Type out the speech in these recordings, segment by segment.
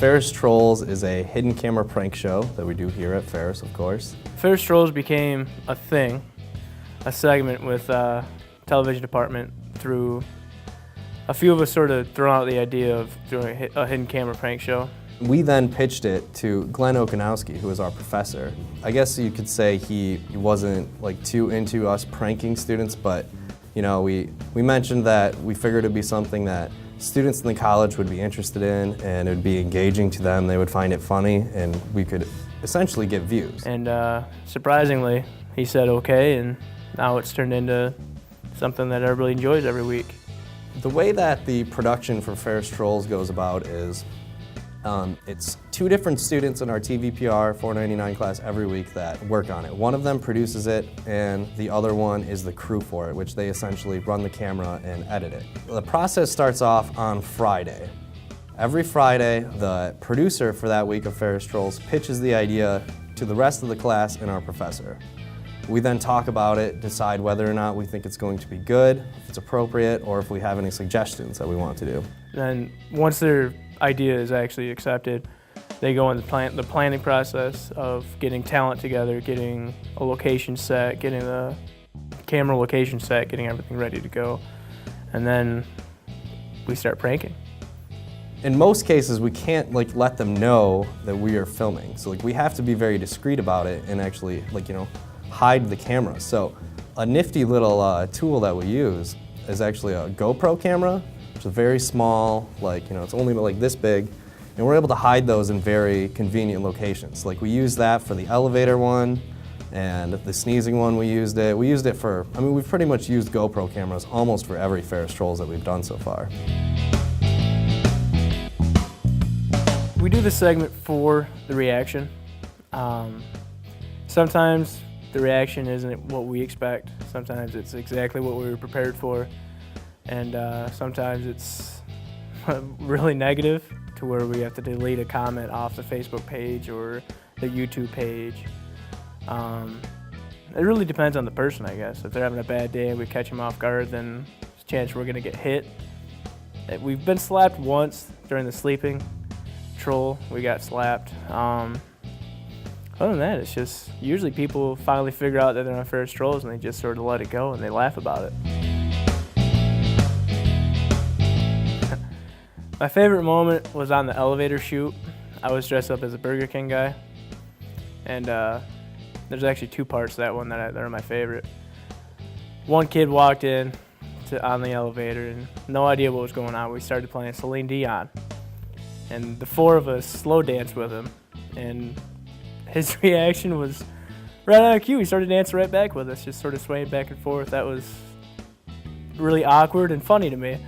Ferris Trolls is a hidden camera prank show that we do here at Ferris, of course. Ferris Trolls became a thing, a segment with television department through a few of us sort of throwing out the idea of doing a hidden camera prank show. We then pitched it to Glenn Okanowski, who is our professor. I guess you could say he wasn't like too into us pranking students, but you know, we mentioned that we figured it'd be something that students in the college would be interested in, and it would be engaging to them. They would find it funny, and we could essentially get views. And surprisingly, he said okay, and now it's turned into something that everybody enjoys every week. The way that the production for Ferris Trolls goes about is it's two different students in our TVPR 499 class every week that work on it. One of them produces it, and the other one is the crew for it, which they essentially run the camera and edit it. The process starts off on Friday. Every Friday, the producer for that week of Ferris Trolls pitches the idea to the rest of the class and our professor. We then talk about it, decide whether or not we think it's going to be good, if it's appropriate, or if we have any suggestions that we want to do. Then once their idea is actually accepted, they go in the planning process of getting talent together, getting a location set, getting the camera location set, getting everything ready to go, and then we start pranking. In most cases, we can't let them know that we are filming, so we have to be very discreet about it and actually hide the camera. So a nifty little tool that we use is actually a GoPro camera. It's a very small, it's only this big, and we're able to hide those in very convenient locations. We use that for the elevator one, and the sneezing one we used it. We used it for, we've pretty much used GoPro cameras almost for every Ferris Trolls that we've done so far. We do this segment for the reaction. Sometimes the reaction isn't what we expect. Sometimes it's exactly what we were prepared for. And sometimes it's really negative to where we have to delete a comment off the Facebook page or the YouTube page. It really depends on the person, I guess. If they're having a bad day and we catch them off guard, then there's a chance we're gonna get hit. We've been slapped once during the sleeping troll. We got slapped. Other than that, it's just usually people finally figure out that they're on Ferris Trolls and they just sort of let it go and they laugh about it. My favorite moment was on the elevator shoot. I was dressed up as a Burger King guy, and there's actually two parts to that one that are my favorite. One kid walked in on the elevator and no idea what was going on. We started playing Celine Dion, and the four of us slow danced with him, and his reaction was right on cue. He started dancing right back with us, just sort of swaying back and forth. That was really awkward and funny to me.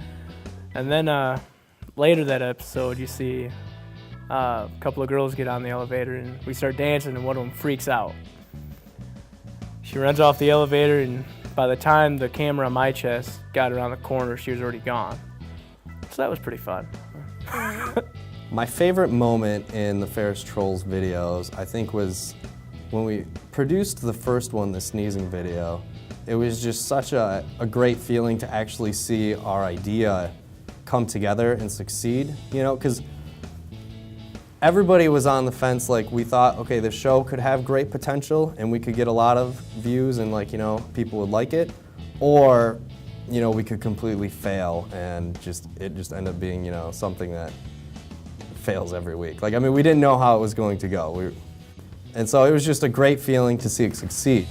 And then later that episode, you see a couple of girls get on the elevator and we start dancing, and one of them freaks out. She runs off the elevator, and by the time the camera on my chest got around the corner, she was already gone. So that was pretty fun. My favorite moment in the Ferris Trolls videos, I think, was when we produced the first one, the sneezing video. It was just such a great feeling to actually see our idea come together and succeed, because everybody was on the fence. We thought, okay, the show could have great potential and we could get a lot of views and people would like it, or we could completely fail and it just end up being something that fails every week. We didn't know how it was going to go. And so it was just a great feeling to see it succeed.